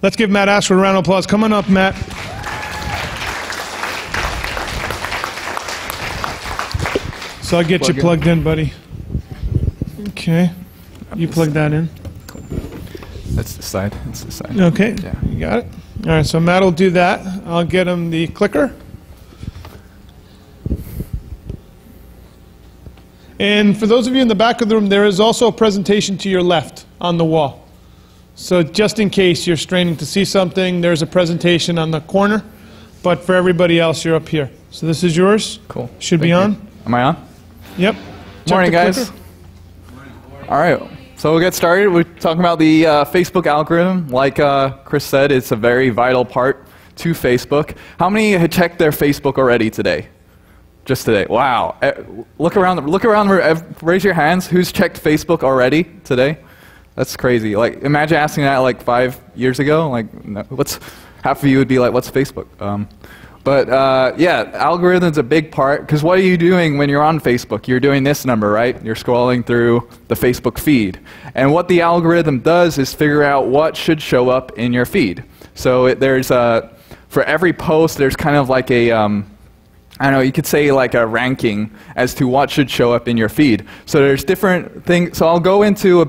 Let's give Matt Ashford a round of applause. Come on up, Matt. So I'll get you plugged in, buddy. Okay. You plug that in. That's the side. That's the side. Okay. Yeah. You got it? All right, so Matt will do that. I'll get him the clicker. And for those of you in the back of the room, there is also a presentation to your left on the wall. So just in case you're straining to see something, there's a presentation on the corner. But for everybody else, you're up here. So this is yours. Cool. Should be on. Am I on? Yep. Morning, guys. All right. So we'll get started. We're talking about the Facebook algorithm. Like Chris said, it's a very vital part to Facebook. How many had checked their Facebook already today? Just today. Wow. Look around. Look around. Raise your hands. Who's checked Facebook already today? That's crazy. Like, imagine asking that like 5 years ago. Like, no, half of you would be like, "What's Facebook?" Yeah, algorithm's a big part, because what are you doing when you're on Facebook? You're doing this number, right? You're scrolling through the Facebook feed. And what the algorithm does is figure out what should show up in your feed. So for every post, there's kind of like a, I don't know, you could say like a ranking as to what should show up in your feed. So there's different things. So I'll go into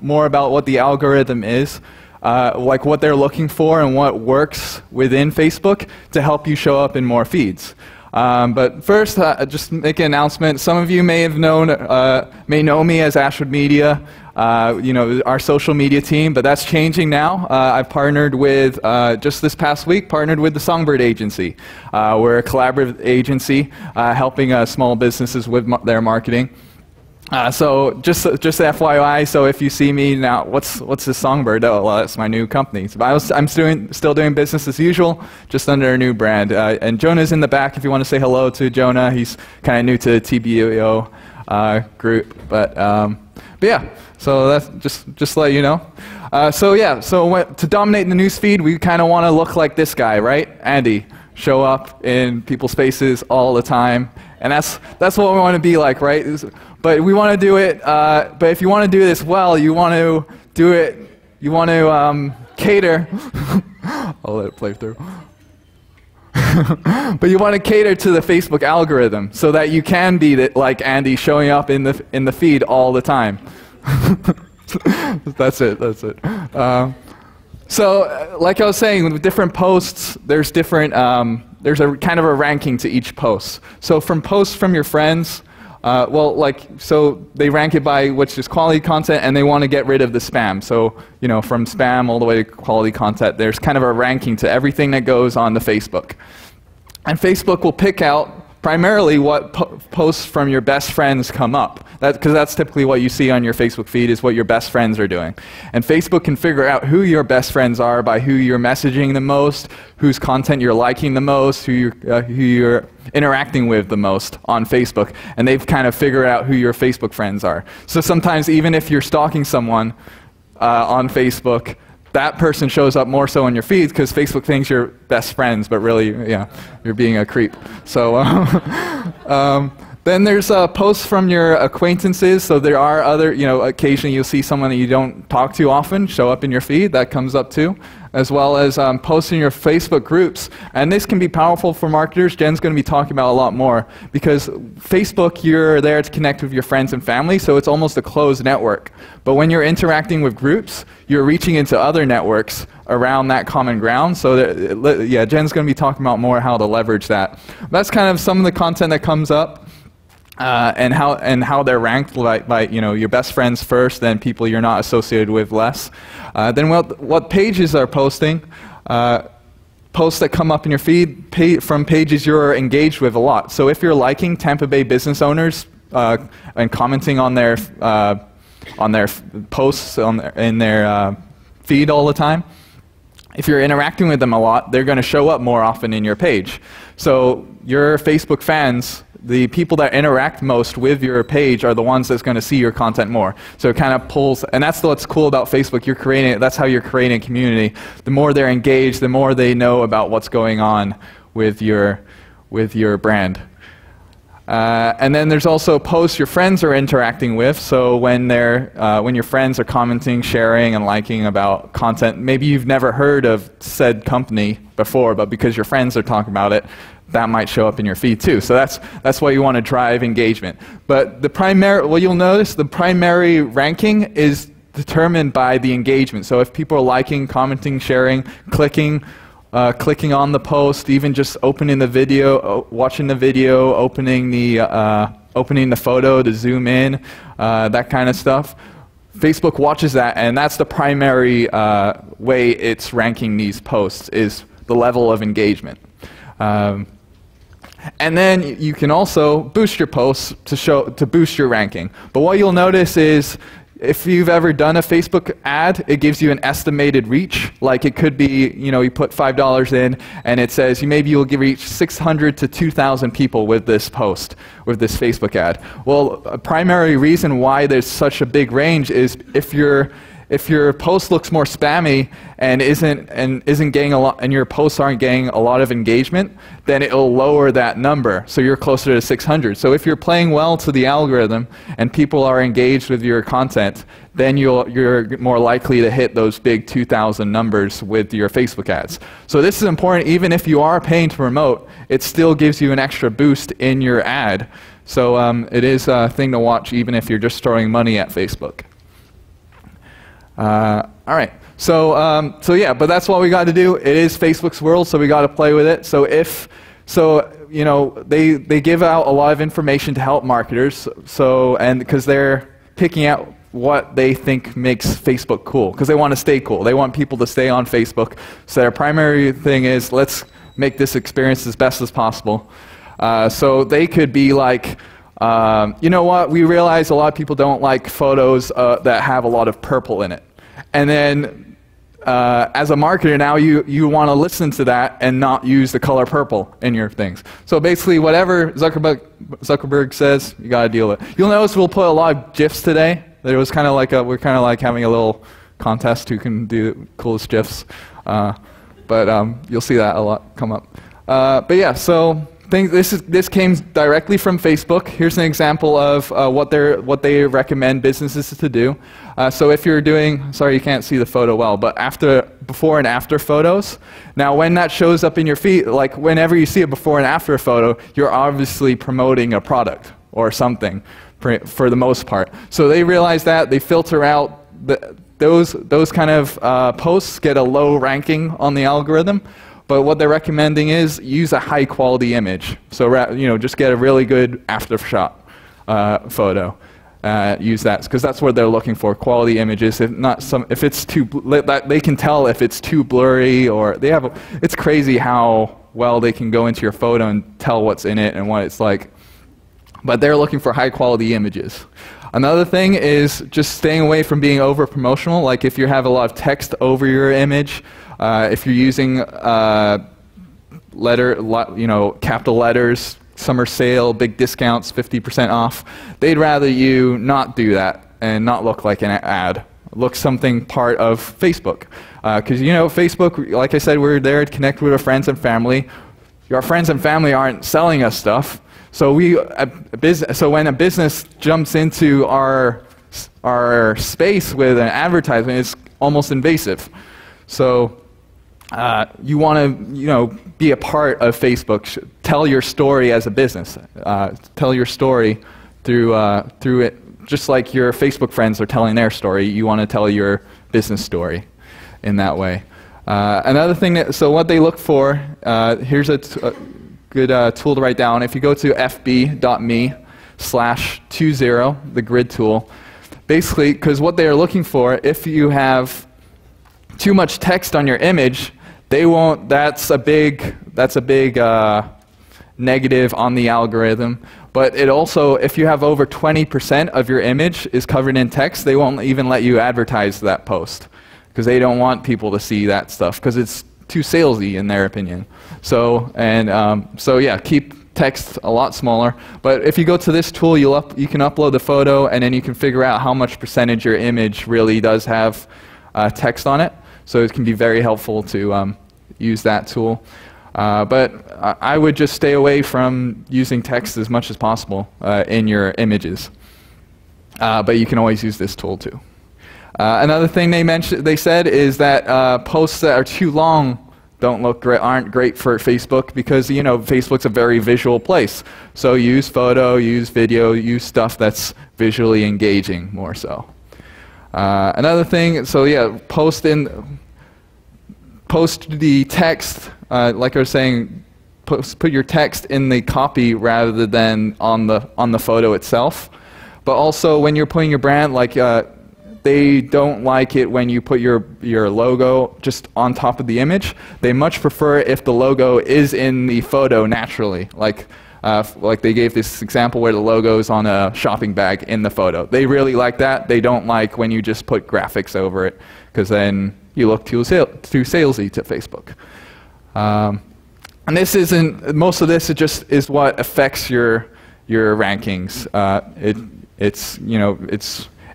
more about what the algorithm is. Like what they're looking for and what works within Facebook to help you show up in more feeds. But first, just make an announcement. Some of you may know me as Ashwood Media, our social media team, but that's changing now. I've partnered with, just this past week, partnered with the Songbird Agency. We're a collaborative agency helping small businesses with their marketing. So just FYI, so if you see me now, what's this Songbird? Oh, well, that's my new company. So I'm still doing business as usual, just under a new brand. And Jonah's in the back if you want to say hello to Jonah. He's kind of new to the TBBO group. But yeah, so that's just to let you know. To dominate the news feed, we kind of want to look like this guy, right? Andy, show up in people's faces all the time. And that's what we want to be like, right? But we want to do it, but if you want to do this well, you want to do it, you want to cater. I'll let it play through. But you want to cater to the Facebook algorithm so that you can be like Andy, showing up in the feed all the time. That's it. So, like I was saying, with different posts, there's different. There's a kind of a ranking to each post. So from posts from your friends, so they rank it by which is quality content, and they want to get rid of the spam. So, from spam all the way to quality content, there's kind of a ranking to everything that goes on to Facebook. And Facebook will pick out primarily what posts from your best friends come up. Because that's typically what you see on your Facebook feed, is what your best friends are doing. And Facebook can figure out who your best friends are by who you're messaging the most, whose content you're liking the most, who you're interacting with the most on Facebook. And they've kind of figured out who your Facebook friends are. So sometimes even if you're stalking someone on Facebook, that person shows up more so in your feeds because Facebook thinks you're best friends, but really, you're being a creep. So then there's posts from your acquaintances. So there are other, occasionally you'll see someone that you don't talk to often show up in your feed. That comes up too, as well as posts in your Facebook groups. And this can be powerful for marketers. Jen's going to be talking about a lot more, because Facebook, you're there to connect with your friends and family, so it's almost a closed network. But when you're interacting with groups, you're reaching into other networks around that common ground. So Jen's going to be talking about more how to leverage that. That's kind of some of the content that comes up. And how they're ranked by your best friends first, then people you're not associated with less. Then what pages are posting, posts that come up in your feed from pages you're engaged with a lot. So if you're liking Tampa Bay business owners and commenting on their posts in their feed all the time, if you're interacting with them a lot, they're going to show up more often in your page. So your Facebook fans, the people that interact most with your page, are the ones that's going to see your content more. So it kind of pulls, and that's what's cool about Facebook. That's how you're creating a community. The more they're engaged, the more they know about what's going on with your brand. And then there's also posts your friends are interacting with. So when your friends are commenting, sharing, and liking about content, maybe you've never heard of said company before, but because your friends are talking about it, that might show up in your feed too. So that's why you want to drive engagement. But what you'll notice, the primary ranking is determined by the engagement. So if people are liking, commenting, sharing, clicking on the post, even just opening the video, watching the video, opening the photo to zoom in, that kind of stuff, Facebook watches that, and that's the primary way it's ranking these posts, is the level of engagement. And then you can also boost your posts to boost your ranking. But what you'll notice is, if you've ever done a Facebook ad, it gives you an estimated reach. Like it could be, you put $5 in, and it says maybe you'll reach 600 to 2,000 people with this post, with this Facebook ad. Well, a primary reason why there's such a big range is if your post looks more spammy and isn't getting a lot, and your posts aren't getting a lot of engagement, then it'll lower that number. So you're closer to 600. So if you're playing well to the algorithm and people are engaged with your content, then you're more likely to hit those big 2,000 numbers with your Facebook ads. So this is important. Even if you are paying to promote, it still gives you an extra boost in your ad. So it is a thing to watch, even if you're just throwing money at Facebook. All right, so yeah, but that's what we got to do. It is Facebook's world, so we got to play with it. They give out a lot of information to help marketers. And because they're picking out what they think makes Facebook cool, because they want to stay cool. They want people to stay on Facebook. So their primary thing is, let's make this experience as best as possible. So they could be like, you know what? We realize a lot of people don't like photos that have a lot of purple in it. And then, as a marketer now, you want to listen to that and not use the color purple in your things. So basically, whatever Zuckerberg says, you got to deal with it. You'll notice we'll put a lot of GIFs today. There was kind of like we're kind of like having a little contest who can do the coolest GIFs. But you'll see that a lot come up. But yeah, so. This came directly from Facebook. Here's an example of what they recommend businesses to do. So if you're doing, sorry you can't see the photo well, but before and after photos. Now when that shows up in your feed, like whenever you see a before and after photo, you're obviously promoting a product or something for the most part. So they realize that, they filter out those kind of posts get a low ranking on the algorithm. But what they're recommending is use a high quality image. So just get a really good after shot photo. Use that, because that's what they're looking for, quality images. If it's too, they can tell if it's too blurry, or it's crazy how well they can go into your photo and tell what's in it and what it's like. But they're looking for high quality images. Another thing is just staying away from being over promotional. Like if you have a lot of text over your image, if you're using capital letters, summer sale, big discounts, 50% off, they'd rather you not do that and not look like an ad. Look something part of Facebook. Because Facebook, like I said, we're there to connect with our friends and family. Our friends and family aren't selling us stuff. So when a business jumps into our space with an advertisement, it's almost invasive. So you want to be a part of Facebook. Tell your story as a business. Tell your story through it, just like your Facebook friends are telling their story. You want to tell your business story in that way. Another thing so what they look for, here's a good tool to write down. If you go to fb.me/20, the grid tool, basically, because what they are looking for, if you have too much text on your image, they won't. That's a big negative on the algorithm. But it also, if you have over 20% of your image is covered in text, they won't even let you advertise that post, because they don't want people to see that stuff, because it's too salesy in their opinion. So yeah, keep text a lot smaller. But if you go to this tool, you can upload the photo, and then you can figure out how much percentage your image really does have text on it. So it can be very helpful to use that tool. But I would just stay away from using text as much as possible in your images. But you can always use this tool too. Another thing they said is that posts that are too long aren't great for Facebook because, you know, Facebook's a very visual place. So use photo, use video, use stuff that's visually engaging more so. Another thing, so yeah, post the text, like I was saying, put your text in the copy rather than on the photo itself. But also when you're putting your brand, like they don't like it when you put your logo just on top of the image. They much prefer if the logo is in the photo naturally. Like they gave this example where the logo is on a shopping bag in the photo. They really like that. They don't like when you just put graphics over it, because then you look too salesy to Facebook. And this isn't, most of this is what affects your rankings.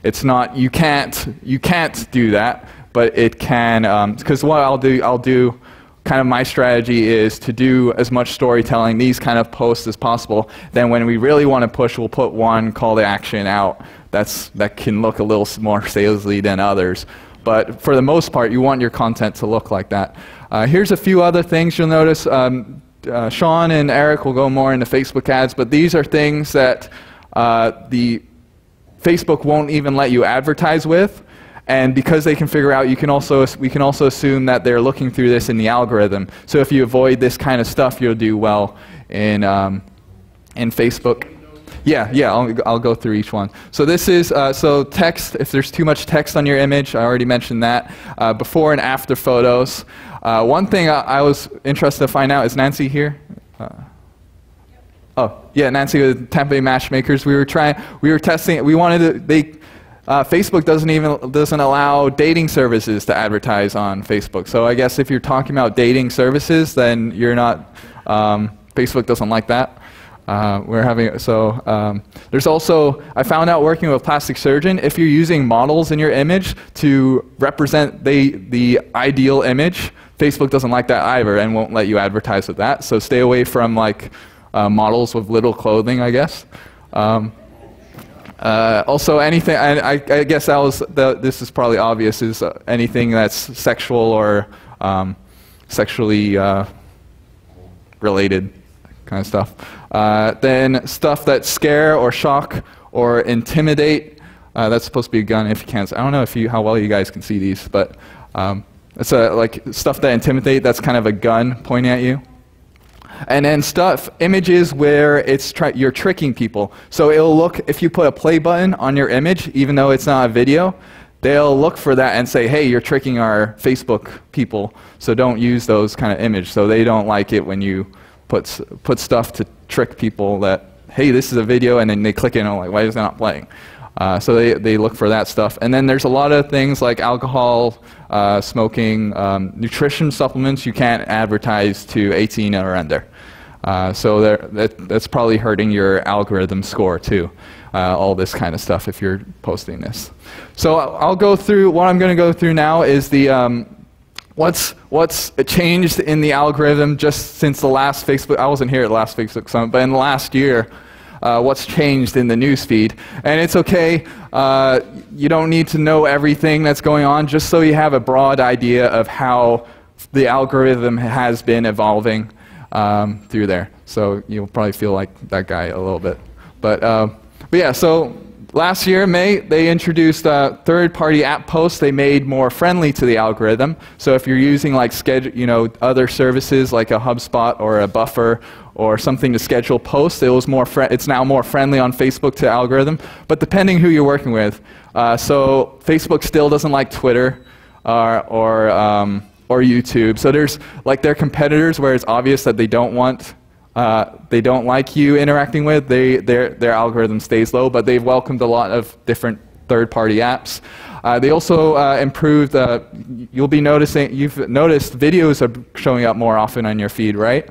It's not, you can't do that, but it can, because what I'll do, kind of my strategy is to do as much storytelling, these kind of posts as possible. Then when we really want to push, we'll put one call to action out that can look a little more salesy than others. But for the most part, you want your content to look like that. Here's a few other things you'll notice. Sean and Eric will go more into Facebook ads, but these are things that the Facebook won't even let you advertise with, and because they can figure out, we can also assume that they're looking through this in the algorithm. So if you avoid this kind of stuff, you'll do well in Facebook. Yeah, I'll go through each one. So this is so text. If there's too much text on your image, I already mentioned that. Before and after photos. One thing I was interested to find out, is Nancy here? Oh, yeah, Nancy with Tampa Bay Matchmakers. We were testing. Facebook doesn't allow dating services to advertise on Facebook. So I guess if you're talking about dating services, then you're not. Facebook doesn't like that. There's also, I found out working with a plastic surgeon, if you're using models in your image to represent the ideal image, Facebook doesn't like that either and won't let you advertise with that. So stay away from like models with little clothing, I guess. Also anything, and I guess this is probably obvious, is anything that's sexual or sexually related kind of stuff. Then stuff that scare or shock or intimidate. That's supposed to be a gun if you can't. I don't know how well you guys can see these, but it's like stuff that intimidate. That's kind of a gun pointing at you. And then images where you're tricking people. So it'll look, if you put a play button on your image, even though it's not a video, they'll look for that and say, hey, you're tricking our Facebook people, so don't use those kind of images. So they don't like it when you put stuff to trick people that, hey, this is a video, and then they click in and like, why is it not playing? So they look for that stuff. And then there's a lot of things like alcohol, smoking, nutrition supplements you can't advertise to 18 or under. So that's probably hurting your algorithm score too, all this kind of stuff if you're posting this. So I'll go through, what I'm going to go through now is the what's changed in the algorithm just since the last Facebook, I wasn't here at the last Facebook Summit, but in the last year, what's changed in the newsfeed. And it's okay, you don't need to know everything that's going on, just so you have a broad idea of how the algorithm has been evolving through there. So you'll probably feel like that guy a little bit. But yeah, so last year, May, they introduced third-party app posts they made more friendly to the algorithm. So if you're using like other services like a HubSpot or a Buffer or something to schedule posts, it's now more friendly on Facebook to algorithm. But depending who you're working with, so Facebook still doesn't like Twitter or YouTube. So there's like their competitors where it's obvious that they don't like you interacting with, their algorithm stays low, but they've welcomed a lot of different third-party apps. They also improved, you've noticed videos are showing up more often on your feed, right?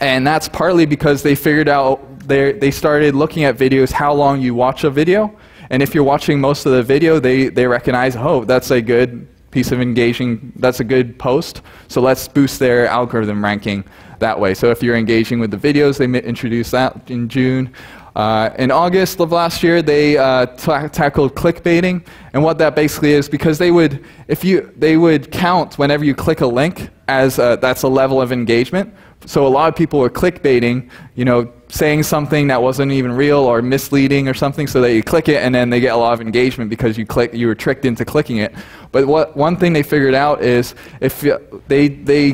And that's partly because they figured out, they started looking at videos, how long you watch a video, and if you're watching most of the video, they recognize, oh, that's a good piece of engaging, that's a good post. So let's boost their algorithm ranking that way. So if you're engaging with the videos, they introduced that in June. In August of last year, they tackled clickbaiting, and what that basically is, because they would count whenever you click a link as that's a level of engagement. So a lot of people were clickbaiting, saying something that wasn't even real or misleading or something, so that you click it and then they get a lot of engagement because you were tricked into clicking it. But one thing they figured out is if they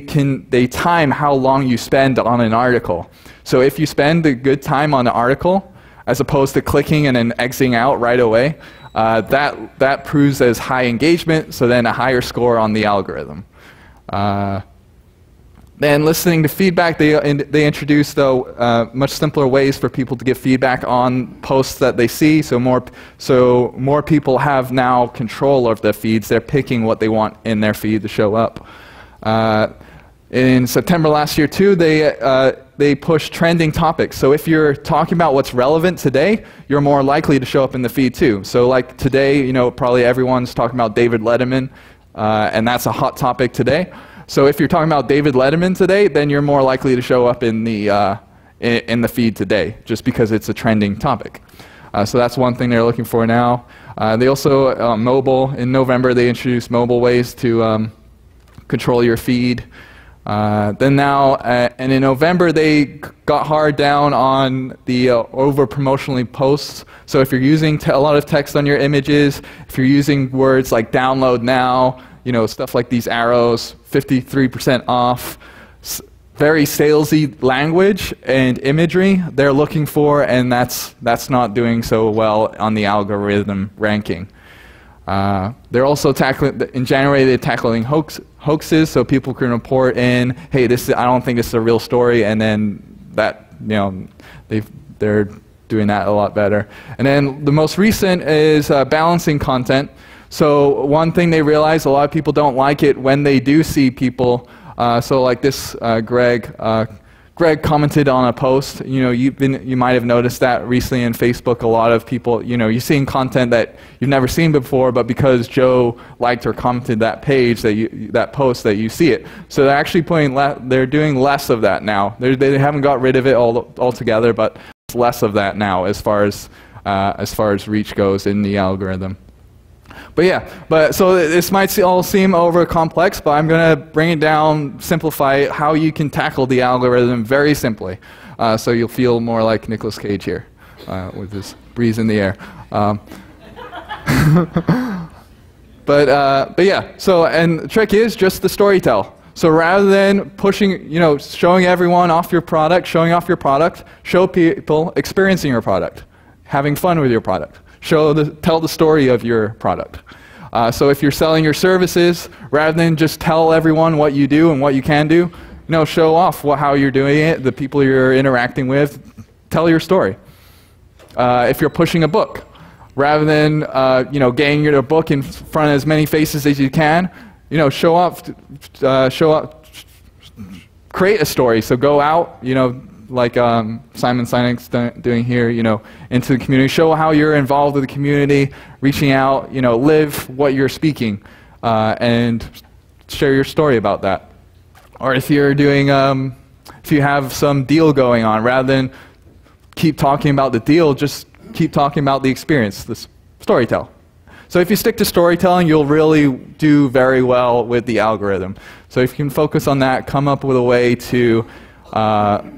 time how long you spend on an article. So if you spend a good time on an article, as opposed to clicking and then exiting out right away, that proves as high engagement, so then a higher score on the algorithm. Then listening to feedback, they introduced, though, much simpler ways for people to get feedback on posts that they see, so more people have now control of their feeds. They're picking what they want in their feed to show up. In September last year, too, they pushed trending topics. So if you're talking about what's relevant today, you're more likely to show up in the feed, too. So like today, probably everyone's talking about David Letterman, and that's a hot topic today. So if you're talking about David Letterman today, then you're more likely to show up in the feed today, just because it's a trending topic. So that's one thing they're looking for now. They also, mobile, in November, they introduced mobile ways to control your feed. Then now, and in November, they got hard down on the over-promotionally posts. So if you're using a lot of text on your images, if you're using words like download now, stuff like these arrows, 53% off, very salesy language and imagery they're looking for, and that's not doing so well on the algorithm ranking. They're also tackling, in January, they're tackling hoaxes, so people can report in, hey, I don't think this is a real story, and then that, they're doing that a lot better. And then the most recent is balancing content. So one thing they realize, a lot of people don't like it when they do see people. So like this, Greg commented on a post. You might have noticed that recently in Facebook. A lot of people, you're seeing content that you've never seen before, but because Joe liked or commented that page, that post, that you see it. So they're actually they're doing less of that now. They haven't got rid of it altogether, but it's less of that now as far as reach goes in the algorithm. But yeah, so this might all seem over complex, but I'm going to bring it down, simplify it, how you can tackle the algorithm very simply. So you'll feel more like Nicolas Cage here with this breeze in the air. But yeah, and the trick is just the storytell. So rather than pushing, showing everyone off your product, show people experiencing your product, having fun with your product. Tell the story of your product. So if you're selling your services, rather than just tell everyone what you do and what you can do, show off how you're doing it, the people you're interacting with, tell your story. If you're pushing a book, rather than getting your book in front of as many faces as you can, show off, create a story. So go out, like Simon Sinek's doing here, into the community. Show how you're involved with the community, reaching out, live what you're speaking, and share your story about that. Or if you're doing, if you have some deal going on, rather than keep talking about the deal, just keep talking about the experience, the storytell. So if you stick to storytelling, you'll really do very well with the algorithm. So if you can focus on that, come up with a way to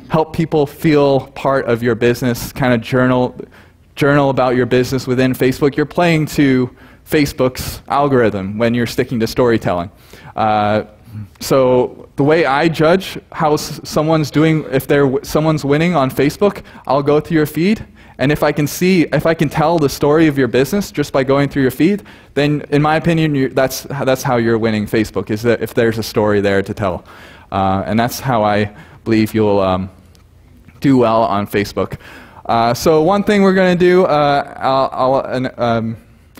help people feel part of your business, kind of journal about your business within Facebook. You're playing to Facebook's algorithm when you're sticking to storytelling. So the way I judge how someone's doing, if someone's winning on Facebook, I'll go through your feed, and if I can tell the story of your business just by going through your feed, then in my opinion, that's how you're winning Facebook, is that if there's a story there to tell. And that's how I believe you'll do well on Facebook. So one thing we're going to do, I'll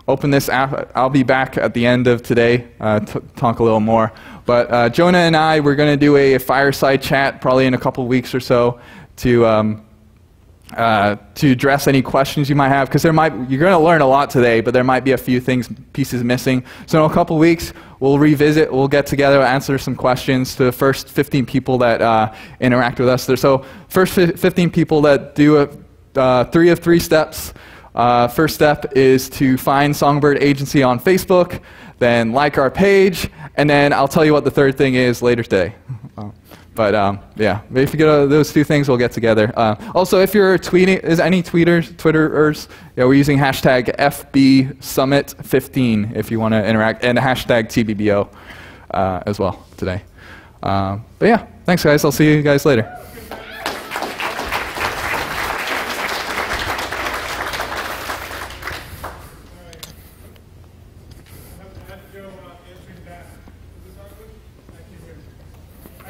open this app. I'll be back at the end of today to talk a little more. But Jonah and I, we're going to do a fireside chat probably in a couple weeks or so to to address any questions you might have, because you're going to learn a lot today, but there might be a few pieces missing. So in a couple weeks, we'll revisit, we'll get together, answer some questions to the first 15 people that interact with us. So first 15 people that do 3 of 3 steps. First step is to find Songbird Agency on Facebook, then like our page, and then I'll tell you what the third thing is later today. But yeah, if you get those 2 things, we'll get together. Also, if you're tweeting, is any Twitterers? Yeah, we're using hashtag FBSummit15 if you want to interact, and hashtag TBBO as well today. But yeah, thanks guys. I'll see you guys later.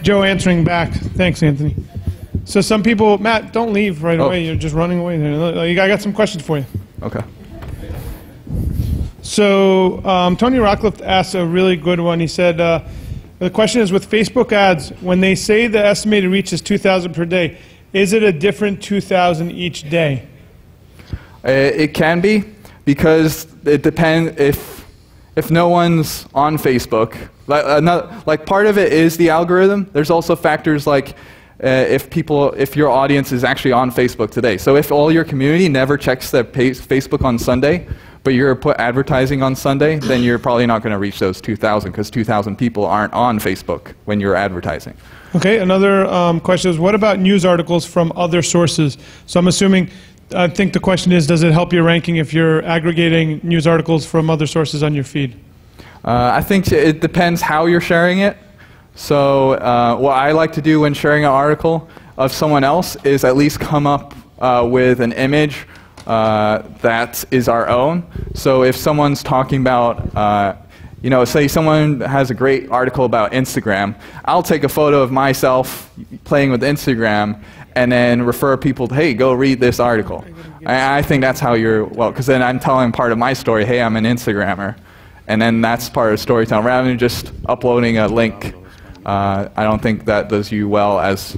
Joe answering back. Thanks, Anthony. So some people, Matt, don't leave right away. You're just running away. I got some questions for you. Okay. So Tony Rockcliffe asked a really good one. He said, the question is, with Facebook ads, when they say the estimated reach is 2,000 per day, is it a different 2,000 each day? It can be, because it depends if no one's on Facebook. Like part of it is the algorithm. There's also factors like if your audience is actually on Facebook today. So if all your community never checks their Facebook on Sunday, but you're put advertising on Sunday, then you're probably not going to reach those 2,000, because 2,000 people aren't on Facebook when you're advertising. Okay, another question is, what about news articles from other sources? So I'm assuming, I think the question is, does it help your ranking if you're aggregating news articles from other sources on your feed? I think it depends how you're sharing it. So what I like to do when sharing an article of someone else is at least come up with an image that is our own. So if someone's talking about, say someone has a great article about Instagram, I'll take a photo of myself playing with Instagram and then refer people to, hey, go read this article. I think that's how because then I'm telling part of my story, hey, I'm an Instagrammer. And then that's part of storytelling, rather than just uploading a link. I don't think that does you well as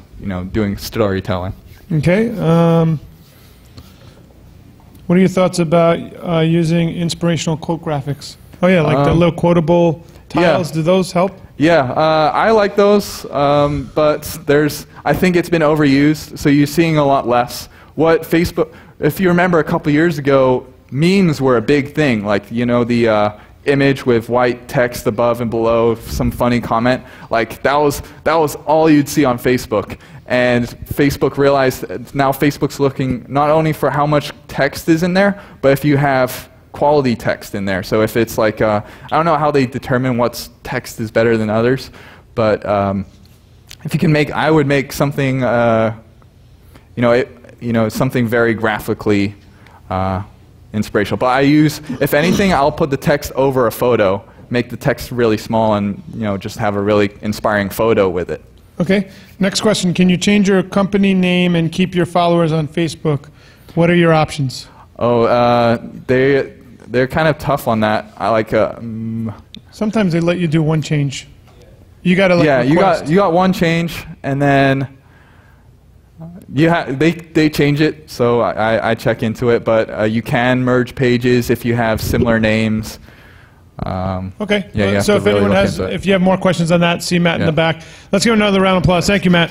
doing storytelling. Okay. What are your thoughts about using inspirational quote graphics? Oh yeah, like the little quotable tiles. Yeah. Do those help? Yeah, I like those, but I think it's been overused, so you're seeing a lot less. What Facebook, if you remember a couple years ago, memes were a big thing, like the image with white text above and below, some funny comment. Like that was all you'd see on Facebook. And Facebook realized that now Facebook's looking not only for how much text is in there, but if you have quality text in there. So if it's like, I don't know how they determine what text is better than others, but if you can I would make something, something very graphically inspirational. But if anything, I'll put the text over a photo, make the text really small, and just have a really inspiring photo with it. Okay. Next question: can you change your company name and keep your followers on Facebook? What are your options? Oh, they're kind of tough on that. I like. Sometimes they let you do one change. You got to you got one change, and then. They change it, so I check into it, but you can merge pages if you have similar names. Okay. Yeah, so if anyone if you have more questions on that, see Matt in the back. Let's give another round of applause. Thank you, Matt.